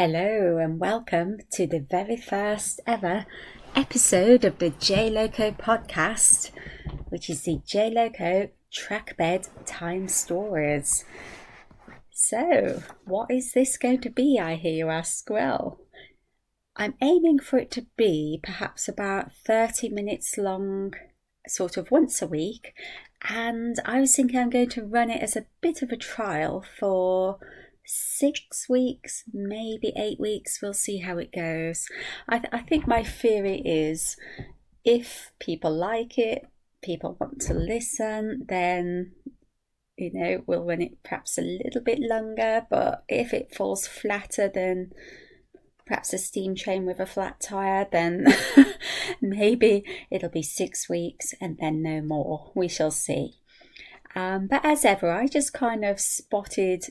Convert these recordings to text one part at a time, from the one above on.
Hello and welcome to the very first ever episode of the Loco podcast, which is the Loco Trackbed Time Stories. So, what is this going to be, I hear you ask? Well, I'm aiming for it to be perhaps about 30 minutes long, sort of once a week, and I was thinking I'm going to run it as a bit of a trial for 6 weeks, maybe 8 weeks. We'll see how it goes. I think my theory is if people like it, people want to listen, then we'll run it perhaps a little bit longer. But if it falls flatter than perhaps a steam train with a flat tire, then maybe it'll be 6 weeks and then no more. We shall see. But as ever, I just kind of spotted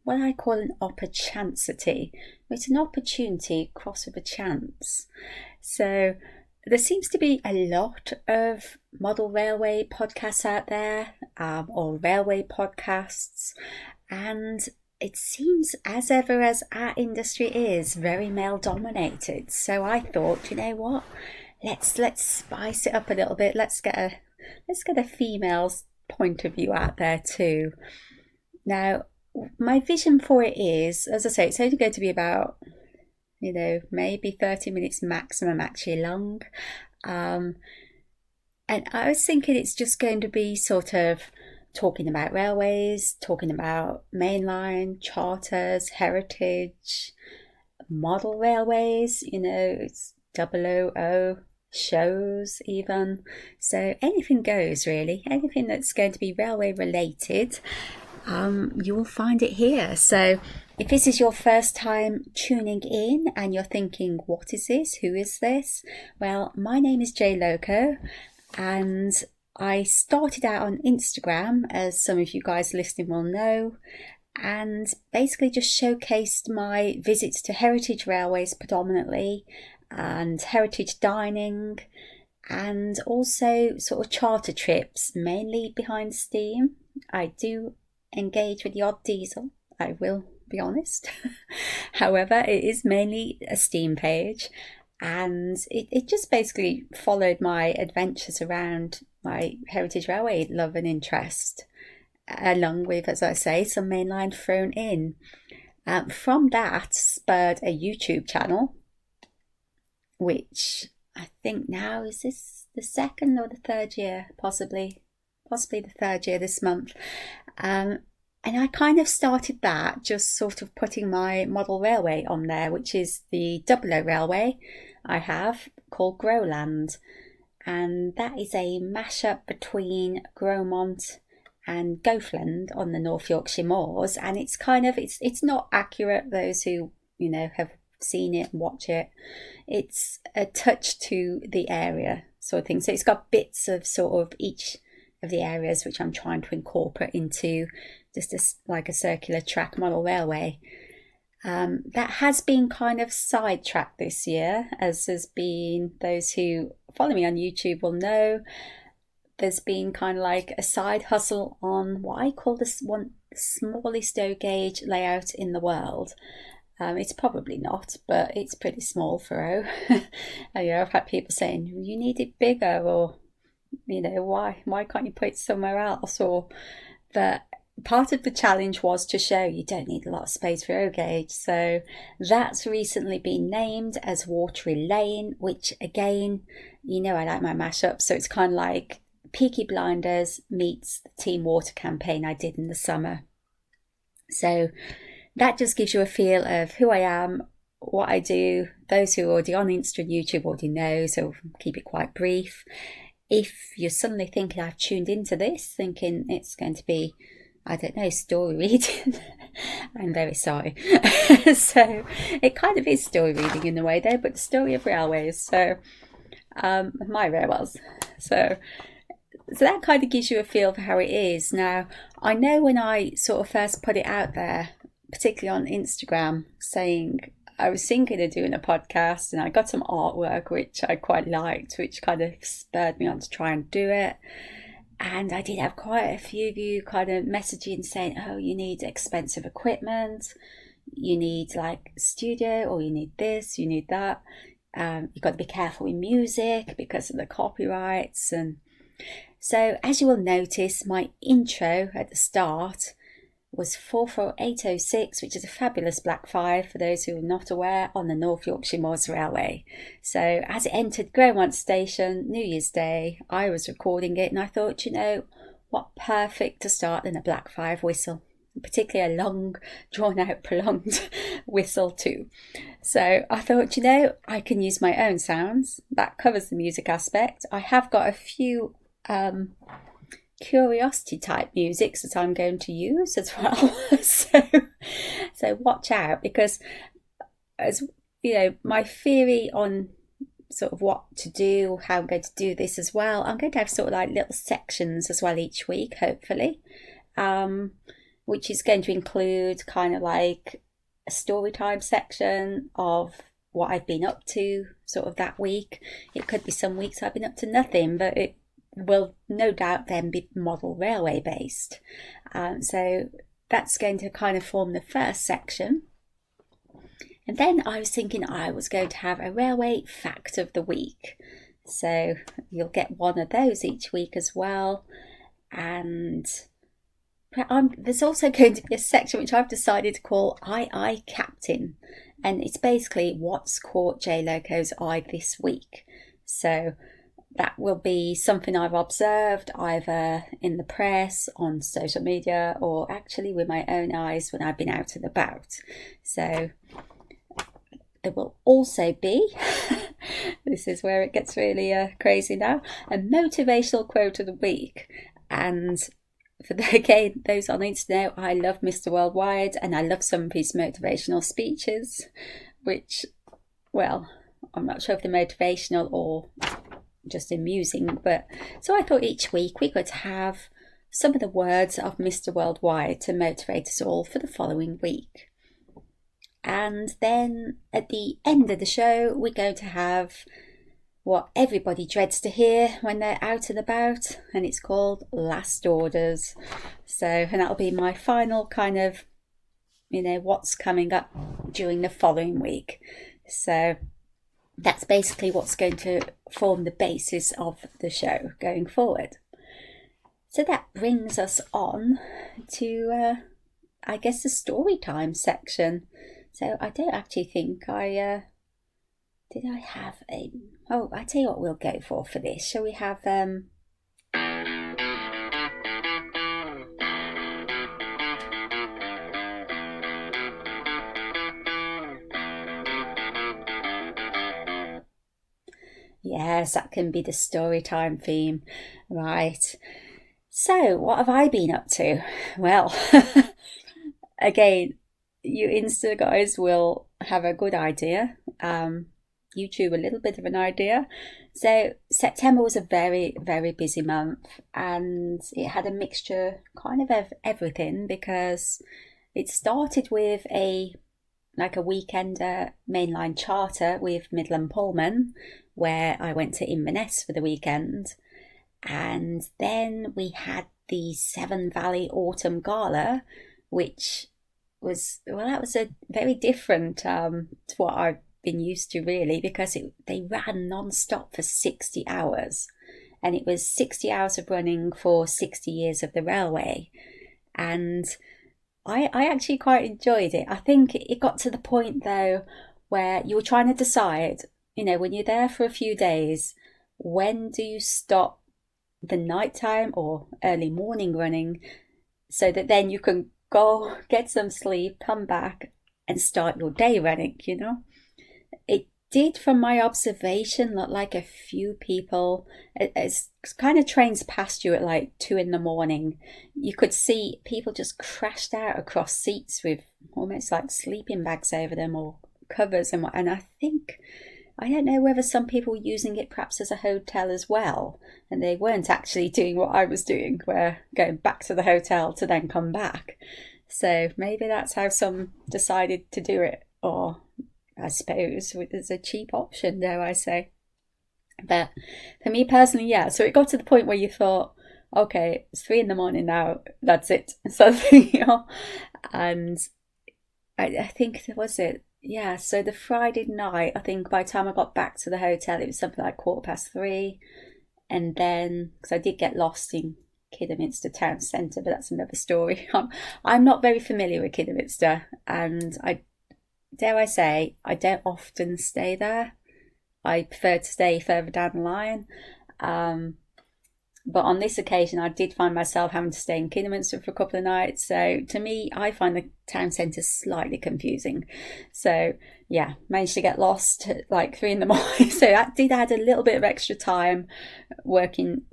what I call an opportunicity. It's an opportunity crossed with a chance. So there seems to be a lot of model railway podcasts out there, or railway podcasts, and it seems as ever as our industry is very male dominated. So I thought, you know what, let's spice it up a little bit. Let's get a female's point of view out there too. Now, my vision for it is, as I say, it's only going to be about, maybe 30 minutes maximum actually long. And I was thinking it's just going to be sort of talking about railways, talking about mainline, charters, heritage, model railways, it's 000 shows even. So anything goes really, anything that's going to be railway related. You will find it here. So if this is your first time tuning in and you're thinking, what is this? Who is this? Well, my name is Loco, and I started out on Instagram, as some of you guys listening will know, and basically just showcased my visits to heritage railways predominantly, and heritage dining, and also sort of charter trips, mainly behind steam. I do engage with the odd diesel, I will be honest. However, it is mainly a steam page, and it just basically followed my adventures around my heritage railway love and interest, along with, as I say, some mainline thrown in. From that spurred a YouTube channel, which I think now, is this the second or the third year? Possibly the third year this month. And I kind of started that just sort of putting my model railway on there, which is the 00 railway I have called Growland. And that is a mashup between Gromont and Goathland on the North Yorkshire moors. And it's kind of, it's not accurate, those who, have seen it and watch it. It's a touch to the area sort of thing. So it's got bits of sort of each of the areas which I'm trying to incorporate into just like a circular track model railway. That has been kind of sidetracked this year, as there's been, those who follow me on YouTube will know, there's been kind of like a side hustle on what I call the smallest O gauge layout in the world. It's probably not, but it's pretty small for O. I've had people saying, you need it bigger, or why can't you put it somewhere else? But part of the challenge was to show you don't need a lot of space for O gauge. So that's recently been named as Watery Lane, which again, I like my mashup. So it's kind of like Peaky Blinders meets the Team Water campaign I did in the summer. So that just gives you a feel of who I am, what I do. Those who are already on Insta and YouTube already know, so keep it quite brief. If you're suddenly thinking I've tuned into this, thinking it's going to be, I don't know, story reading, I'm very sorry. So it kind of is story reading in a way though, but the story of railways. So my railways. So that kind of gives you a feel for how it is. Now, I know when I sort of first put it out there, particularly on Instagram, saying I was thinking of doing a podcast, and I got some artwork which I quite liked, which kind of spurred me on to try and do it. And I did have quite a few of you kind of messaging saying, oh, you need expensive equipment, you need like studio, or you need this, you need that. You've got to be careful with music because of the copyrights. And so, as you will notice, my intro at the start was 44806, which is a fabulous Black 5, for those who are not aware, on the North Yorkshire Moors Railway. So as it entered Growmont Station, New Year's Day, I was recording it, and I thought, what perfect to start than a Black 5 whistle, particularly a long, drawn-out, prolonged whistle too. So I thought, I can use my own sounds. That covers the music aspect. I have got a few curiosity type musics that I'm going to use as well. so watch out, because as my theory on sort of what to do, how I'm going to do this as well, I'm going to have sort of like little sections as well each week, hopefully, which is going to include kind of like a story time section of what I've been up to sort of that week. It could be some weeks I've been up to nothing, but it will no doubt then be model railway based. So that's going to kind of form the first section. And then I was thinking I was going to have a railway fact of the week. So you'll get one of those each week as well. And there's also going to be a section which I've decided to call I Captain. And it's basically what's caught J Loco's eye this week. So that will be something I've observed either in the press, on social media, or actually with my own eyes when I've been out and about. So there will also be, this is where it gets really crazy now, a motivational quote of the week. And for those on the internet, I love Mr. Worldwide, and I love some of his motivational speeches, which, well, I'm not sure if they're motivational or just amusing, but so I thought each week we could have some of the words of Mr. Worldwide to motivate us all for the following week. And then at the end of the show, we're going to have what everybody dreads to hear when they're out and about, and it's called Last Orders. So, and that'll be my final kind of, what's coming up during the following week. So that's basically what's going to form the basis of the show going forward. So that brings us on to, I guess, the story time section. So I don't actually think did I have a... Oh, I tell you what we'll go for this. Shall we have... Yes, that can be the story time theme. Right. So, what have I been up to? Well, again, you Insta guys will have a good idea. YouTube a little bit of an idea. So September was a very, very busy month, and it had a mixture kind of everything, because it started with a weekender mainline charter with Midland Pullman, where I went to Inverness for the weekend. And then we had the Severn Valley Autumn Gala, which was, that was a very different to what I've been used to, really, because they ran non-stop for 60 hours. And it was 60 hours of running for 60 years of the railway. And I actually quite enjoyed it. I think it got to the point, though, where you were trying to decide, when you're there for a few days, when do you stop the nighttime or early morning running, so that then you can go get some sleep, come back and start your day running, It did, from my observation, look like a few people, as kind of trains passed you at like 2 a.m, you could see people just crashed out across seats with almost like sleeping bags over them or covers, and I think, I don't know whether some people were using it perhaps as a hotel as well, and they weren't actually doing what I was doing, where going back to the hotel to then come back. So maybe that's how some decided to do it, or I suppose it's a cheap option, dare I say. But for me personally, yeah, so it got to the point where you thought, okay, it's 3 a.m. now, that's it. So, and I think there was it. Yeah, so the Friday night, I think by the time I got back to the hotel, it was something like 3:15. And then, because I did get lost in Kidderminster town centre, but that's another story. I'm not very familiar with Kidderminster, and dare I say, I don't often stay there. I prefer to stay further down the line. Um, but on this occasion, I did find myself having to stay in Kidderminster for a couple of nights. So to me, I find the town centre slightly confusing. So yeah, managed to get lost at like 3 in the morning. So that did add a little bit of extra time working,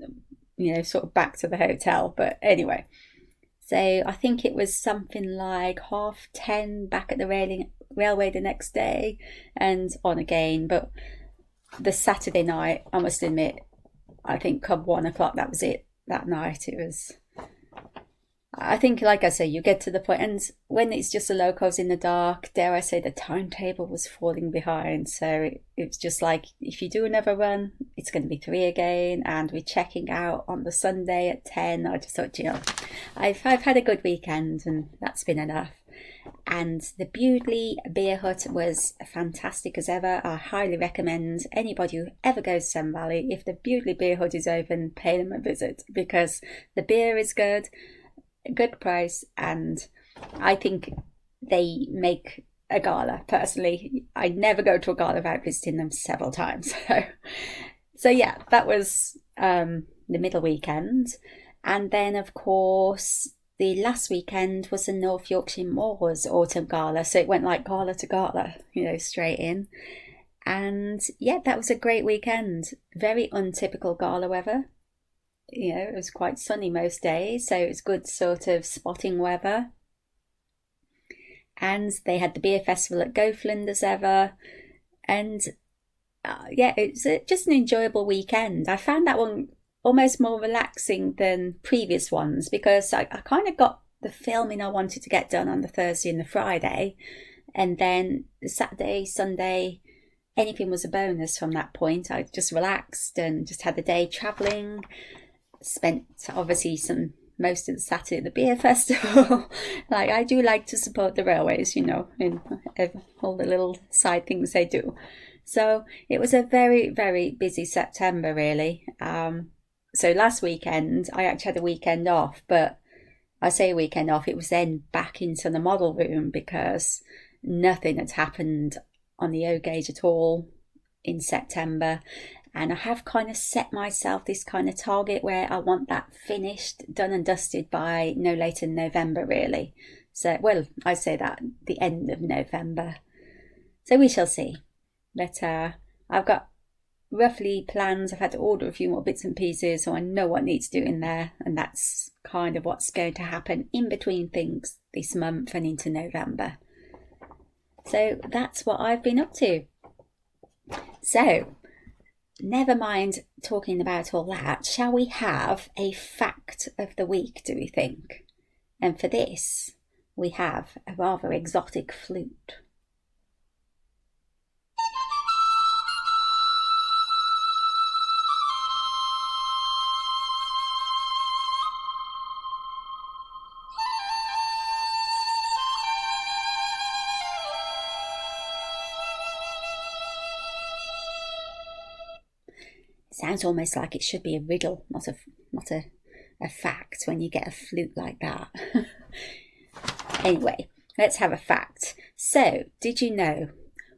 sort of back to the hotel. But anyway, so I think it was something like 10:30 back at the railway the next day and on again. But the Saturday night, I must admit, I think come 1 o'clock, that was it. That night, it was. I think, like I say, you get to the point, and when it's just the locos in the dark, dare I say, the timetable was falling behind. So it's just like, if you do another run, it's going to be 3 again, and we're checking out on the Sunday at 10. I just thought, I've had a good weekend, and that's been enough. And the Bewdley Beer Hut was fantastic as ever. I highly recommend anybody who ever goes to Severn Valley, if the Bewdley Beer Hut is open, pay them a visit, because the beer is good price, and I think they make a gala. Personally, I never go to a gala without visiting them several times. So yeah, that was the middle weekend. And then of course the last weekend was the North Yorkshire Moors Autumn Gala, so it went like gala to gala, straight in. And yeah, that was a great weekend. Very untypical gala weather. It was quite sunny most days, so it was good sort of spotting weather. And they had the beer festival at Goathland as ever. And yeah, it's just an enjoyable weekend. I found that one almost more relaxing than previous ones, because I kind of got the filming I wanted to get done on the Thursday and the Friday, and then the Saturday, Sunday, anything was a bonus from that point. I just relaxed and just had the day travelling, spent obviously most of the Saturday at the beer festival. Like, I do like to support the railways, in all the little side things they do. So it was a very, very busy September, really. So last weekend, I actually had a weekend off, but I say weekend off, it was then back into the model room because nothing had happened on the O gauge at all in September. And I have kind of set myself this kind of target where I want that finished, done and dusted by no later than November, really. So, well, I say that the end of November. So we shall see. But I've got roughly plans. I've had to order a few more bits and pieces, so I know what needs doing there. And that's kind of what's going to happen in between things this month and into November. So that's what I've been up to. So, never mind talking about all that. Shall we have a fact of the week, do we think? And for this, we have a rather exotic flute. Sounds almost like it should be a riddle, not a fact, when you get a flute like that. Anyway, let's have a fact. So, did you know,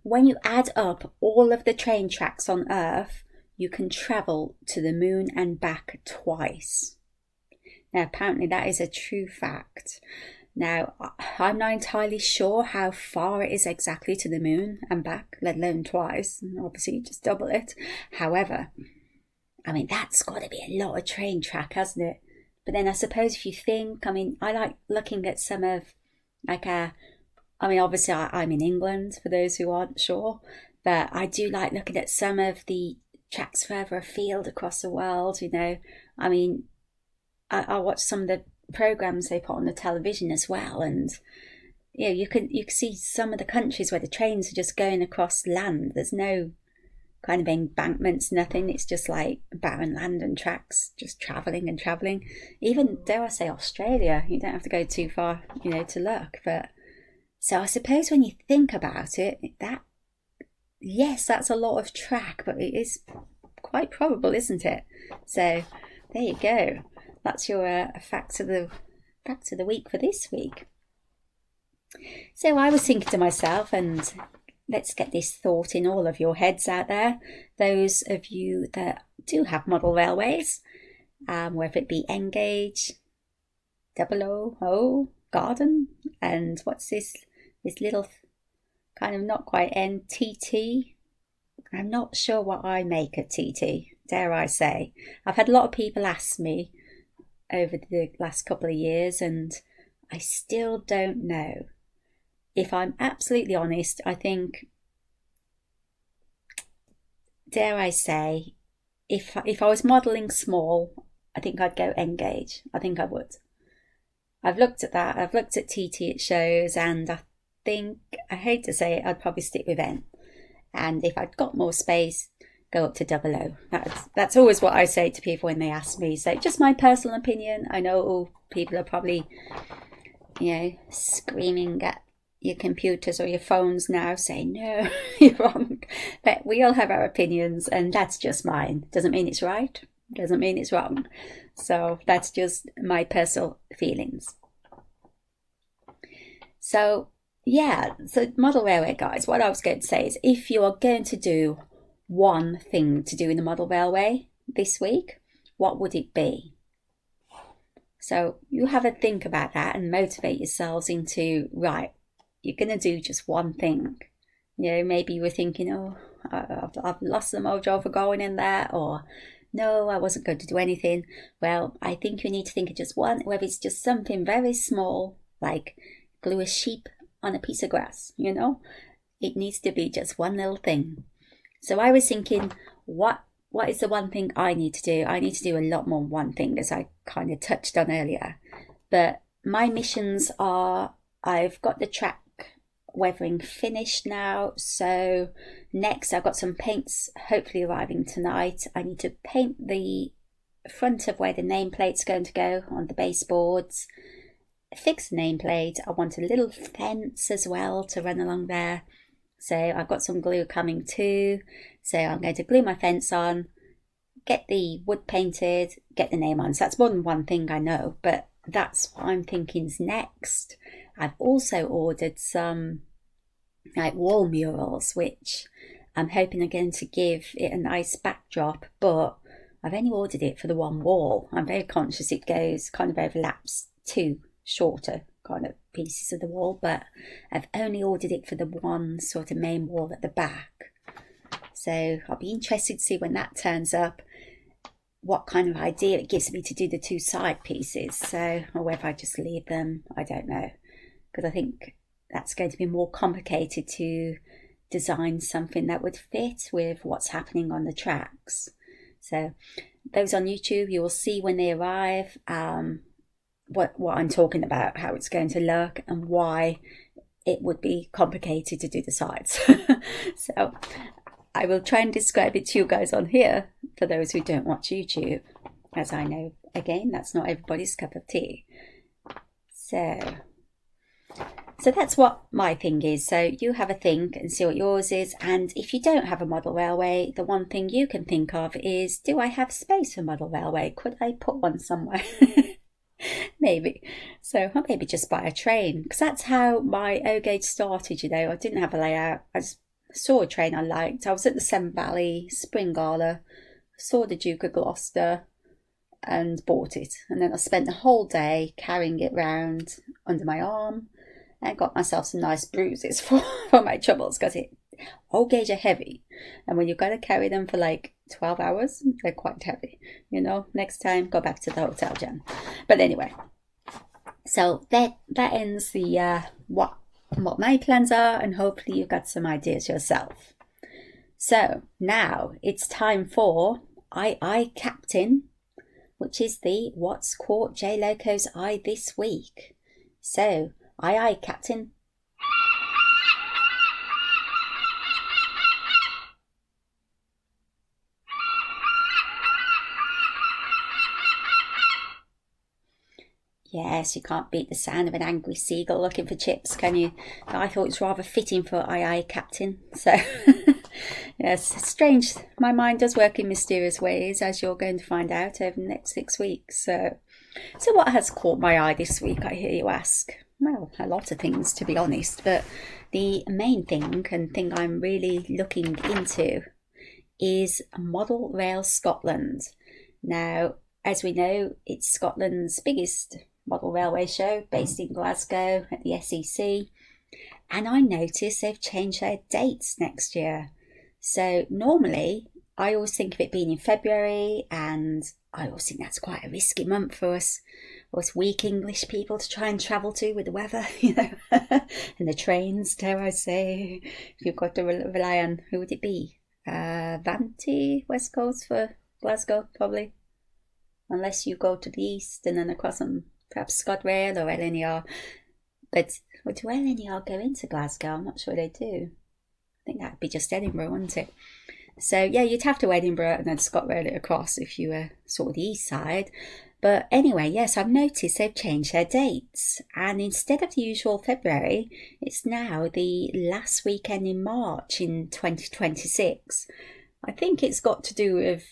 when you add up all of the train tracks on Earth, you can travel to the moon and back twice? Now, apparently that is a true fact. Now, I'm not entirely sure how far it is exactly to the moon and back, let alone twice. Obviously, you just double it. However, I mean, that's got to be a lot of train track, hasn't it? But then I suppose if you think, I like looking at some of, obviously I'm in England, for those who aren't sure, but I do like looking at some of the tracks further afield across the world, I watch some of the programs they put on the television as well, and you can see some of the countries where the trains are just going across land. There's no kind of embankments, nothing. It's just like barren land and tracks, just travelling and travelling. Even, dare I say, Australia, you don't have to go too far, to look. But So I suppose when you think about it, yes, that's a lot of track, but it is quite probable, isn't it? So there you go. That's your fact of the week for this week. So I was thinking to myself, and let's get this thought in all of your heads out there. Those of you that do have model railways, whether it be N-gauge, 000, Garden, and what's this little kind of not quite NTT. I'm not sure what I make of TT, dare I say. I've had a lot of people ask me over the last couple of years, and I still don't know. If I'm absolutely honest, I think, dare I say, if I was modelling small, I think I'd go N-gauge. I think I would. I've looked at that. I've looked at TT at shows, and I think, I hate to say it, I'd probably stick with N. And if I'd got more space, go up to 00. That's always what I say to people when they ask me. So just my personal opinion. I know all people are probably, screaming at your computers or your phones now saying, no, you're wrong. But we all have our opinions, and that's just mine. Doesn't mean it's right. Doesn't mean it's wrong. So that's just my personal feelings. So model railway, guys, what I was going to say is, if you are going to do one thing to do in the model railway this week, what would it be? So you have a think about that and motivate yourselves into, right, you're going to do just one thing. Maybe you were thinking, I've lost the mojo for going in there, or no, I wasn't going to do anything. Well, I think you need to think of just one, whether it's just something very small, like glue a sheep on a piece of grass, It needs to be just one little thing. So I was thinking, what is the one thing I need to do? I need to do a lot more than one thing, as I kind of touched on earlier. But my missions are, I've got the track weathering finished now. So next I've got some paints hopefully arriving tonight. I need to paint the front of where the nameplate's going to go on the baseboards. Fix the nameplate. I want a little fence as well to run along there. So I've got some glue coming too. So I'm going to glue my fence on, get the wood painted, get the name on. So that's more than one thing, I know, but that's what I'm thinking's next. I've also ordered some wall murals, which I'm hoping are going to give it a nice backdrop, but I've only ordered it for the one wall. I'm very conscious it kind of overlaps two shorter kind of pieces of the wall, but I've only ordered it for the one sort of main wall at the back. So I'll be interested to see when that turns up, what kind of idea it gives me to do the two side pieces. So, or whether I just leave them, I don't know, because I think that's going to be more complicated to design something that would fit with what's happening on the tracks. So those on YouTube, you will see when they arrive what I'm talking about, how it's going to look and why it would be complicated to do the sides. So I will try and describe it to you guys on here for those who don't watch YouTube, as I know, again, that's not everybody's cup of tea. So that's what my thing is. So you have a think and see what yours is. And if you don't have a model railway, the one thing you can think of is, do I have space for model railway? Could I put one somewhere? Maybe. So I'll maybe just buy a train, because that's how my O-gauge started, I didn't have a layout. I just saw a train I liked. I was at the Severn Valley Spring Gala, saw the Duke of Gloucester and bought it. And then I spent the whole day carrying it round under my arm and got myself some nice bruises for my troubles, because O-gauge are heavy. And when you've got to carry them for like 12 hours, they're quite heavy. Next time, go back to the hotel, Jen. But anyway, so that ends the what my plans are, and hopefully you've got some ideas yourself. So now it's time for I Captain, which is the What's Caught J Loco's Eye this week. So I Captain. Yes, you can't beat the sound of an angry seagull looking for chips, can you? I thought it was rather fitting for Aye Aye Captain. So, yes, strange. My mind does work in mysterious ways, as you're going to find out over the next 6 weeks. So what has caught my eye this week, I hear you ask? Well, a lot of things, to be honest, but the main thing and thing I'm really looking into is Model Rail Scotland. Now, as we know, it's Scotland's biggest model railway show based in Glasgow at the SEC, and I noticed they've changed their dates next year. So normally I always think of it being in February, and I always think that's quite a risky month for us weak English people to try and travel to with the weather, and the trains, dare I say. If you've got to rely on, who would it be? Vanty, West Coast for Glasgow, probably. Unless you go to the east and then across on perhaps ScotRail or LNER. But do LNER go into Glasgow? I'm not sure they do. I think that'd be just Edinburgh, wouldn't it? So yeah, you'd have to Edinburgh and then ScotRail it across if you were sort of the east side. But anyway, yes, I've noticed they've changed their dates. And instead of the usual February, it's now the last weekend in March in 2026. I think it's got to do with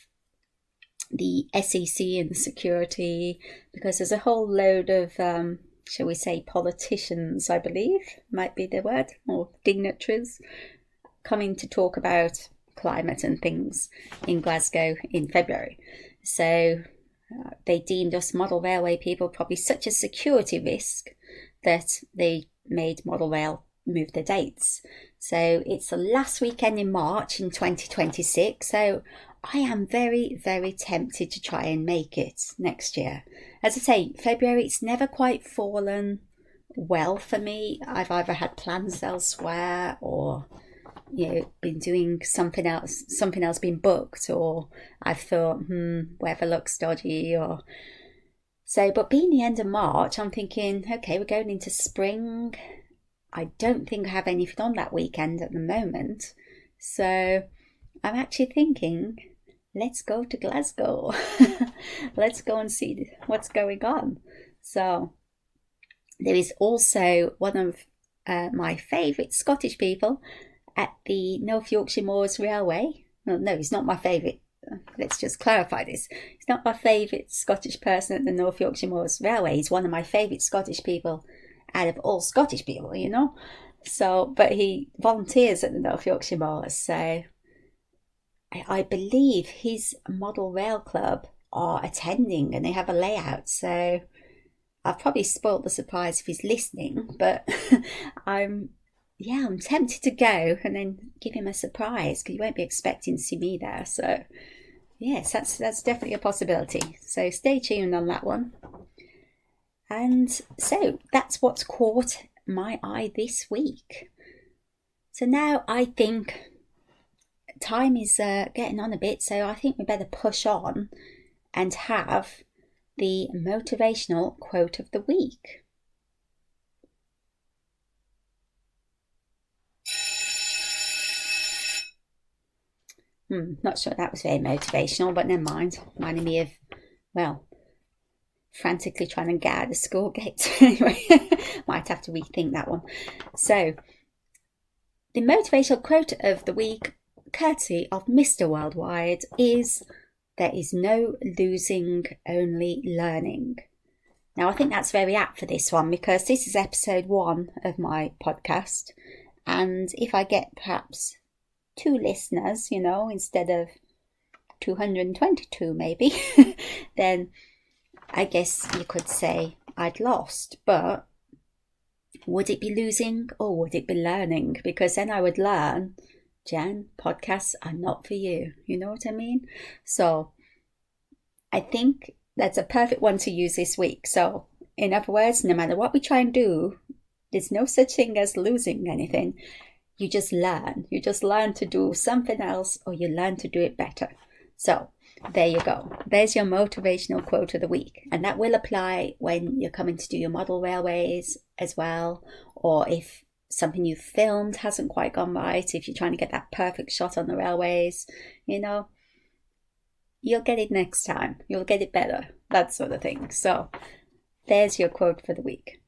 the SEC and the security, because there's a whole load of, shall we say, politicians, I believe, might be the word, or dignitaries, coming to talk about climate and things in Glasgow in February. So they deemed us model railway people probably such a security risk that they made Model Rail move their dates. So it's the last weekend in March in 2026. So I am very, very tempted to try and make it next year. As I say, February, it's never quite fallen well for me. I've either had plans elsewhere, or been doing something else been booked, or I've thought, weather looks dodgy, or so. But being the end of March, I'm thinking, okay, we're going into spring. I don't think I have anything on that weekend at the moment. So I'm actually thinking, let's go to Glasgow. Let's go and see what's going on. So there is also one of my favourite Scottish people at the North Yorkshire Moors Railway. No, he's not my favourite. Let's just clarify this. He's not my favourite Scottish person at the North Yorkshire Moors Railway. He's one of my favourite Scottish people out of all Scottish people, So, but he volunteers at the North Yorkshire Moors. So I believe his model rail club are attending and they have a layout. So I've probably spoiled the surprise if he's listening, but I'm tempted to go and then give him a surprise, because he won't be expecting to see me there. So yes, that's definitely a possibility. So stay tuned on that one. And so that's what's caught my eye this week. So now I think time is getting on a bit, so I think we better push on and have the motivational quote of the week. Not sure that was very motivational, but never mind. Reminded me of, frantically trying to get out of the school gate. Anyway, might have to rethink that one. So, the motivational quote of the week, courtesy of Mr. Worldwide, is, "There is no losing, only learning." Now, I think that's very apt for this one, because this is episode 1 of my podcast. And if I get perhaps 2 listeners, instead of 222 maybe, then I guess you could say I'd lost. But would it be losing or would it be learning? Because then I would learn, Jan, podcasts are not for you. You know what I mean? So I think that's a perfect one to use this week. So in other words, no matter what we try and do, there's no such thing as losing anything. You just learn. You just learn to do something else, or you learn to do it better. So there you go. There's your motivational quote of the week. And that will apply when you're coming to do your model railways as well. Or if something you've filmed hasn't quite gone right, if you're trying to get that perfect shot on the railways, you'll get it next time. You'll get it better. That sort of thing. So there's your quote for the week.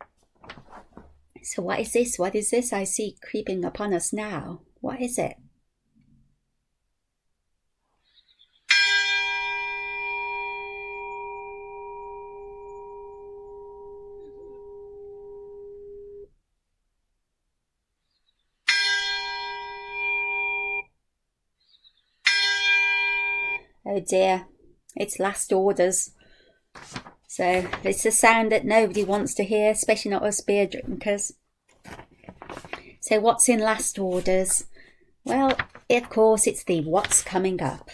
So what is this? What is this I see creeping upon us now? What is it? Oh dear, it's last orders. So it's a sound that nobody wants to hear, especially not us beer drinkers. So what's in last orders? Well, of course, it's the what's coming up.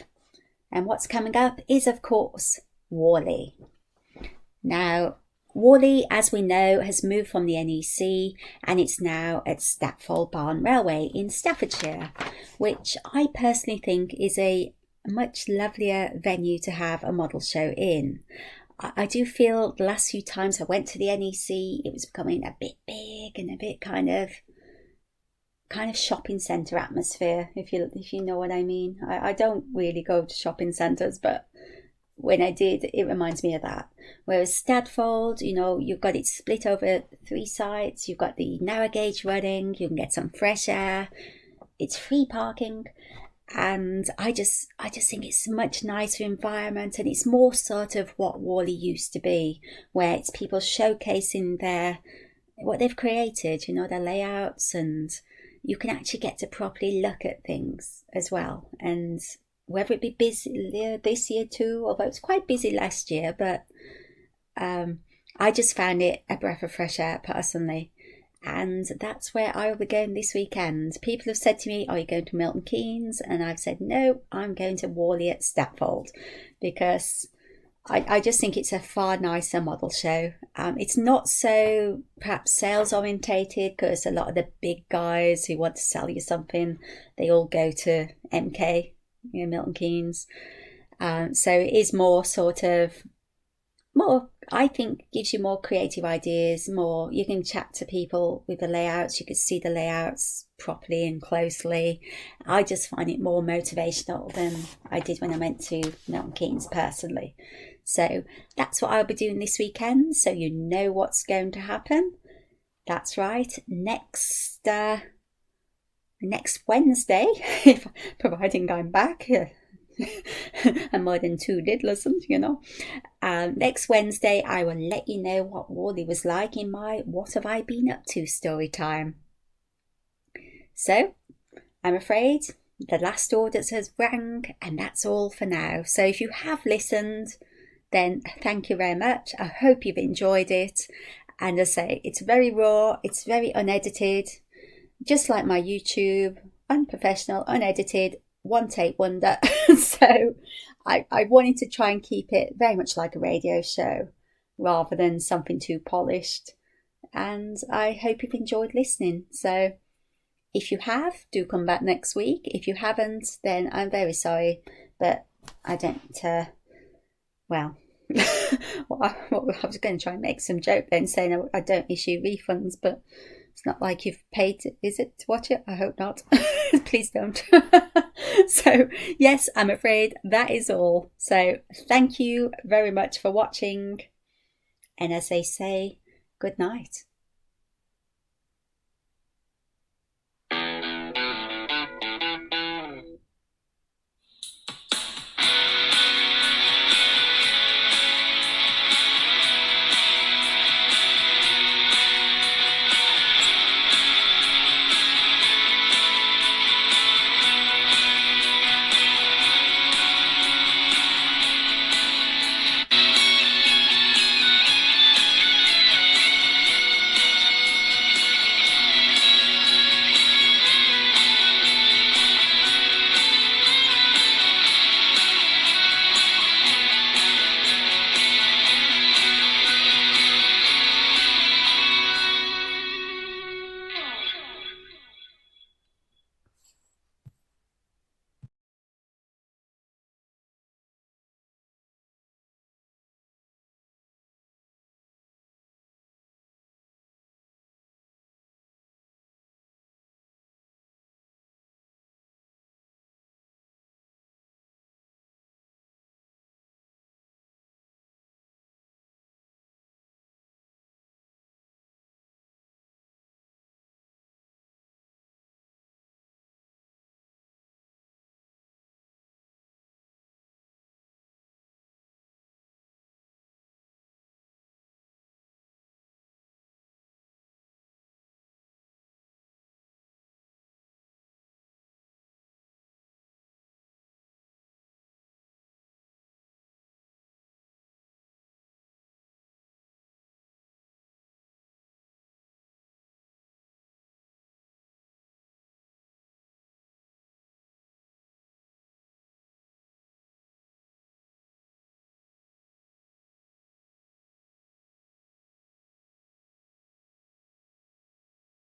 And what's coming up is, of course, Whalley. Now, Whalley, as we know, has moved from the NEC and it's now at Stafford Barn Railway in Staffordshire, which I personally think is a much lovelier venue to have a model show in. I do feel the last few times I went to the NEC, it was becoming a bit big and a bit kind of shopping centre atmosphere, if you know what I mean. I don't really go to shopping centres, but when I did, it reminds me of that. Whereas Stadfold, you've got it split over 3 sites. You've got the narrow gauge running. You can get some fresh air. It's free parking. And I just think it's a much nicer environment, and it's more sort of what Whalley used to be, where it's people showcasing what they've created, their layouts, and you can actually get to properly look at things as well. And whether it be busy this year too, although it's quite busy last year, but I just found it a breath of fresh air personally. And that's where I will be going this weekend. People have said to me, are you going to Milton Keynes? And I've said, no, I'm going to Whalley at Stadfold, because I just think it's a far nicer model show. It's not so perhaps sales orientated, because a lot of the big guys who want to sell you something, they all go to MK, Milton Keynes. So it is more I think gives you more creative ideas, more you can chat to people with the layouts, you could see the layouts properly and closely. I just find it more motivational than I did when I went to Milton Keynes personally. So that's what I'll be doing this weekend, so you know what's going to happen. That's right, next Wednesday, providing I'm back. And more than 2 did listen, next Wednesday I will let you know what Whalley was like in my What Have I Been Up To story time. So I'm afraid the last orders has rang, and that's all for now. So if you have listened, then thank you very much. I hope you've enjoyed it. And as I say, it's very raw, it's very unedited, just like my YouTube, unprofessional, unedited, one take wonder. So I wanted to try and keep it very much like a radio show rather than something too polished. And I hope you've enjoyed listening. So if you have, do come back next week. If you haven't, then I'm very sorry, but I don't well, I was going to try and make some joke then saying I don't issue refunds, but it's not like you've paid, is it, to watch it? I hope not. Please don't. So yes, I'm afraid that is all. So thank you very much for watching. And as they say, good night.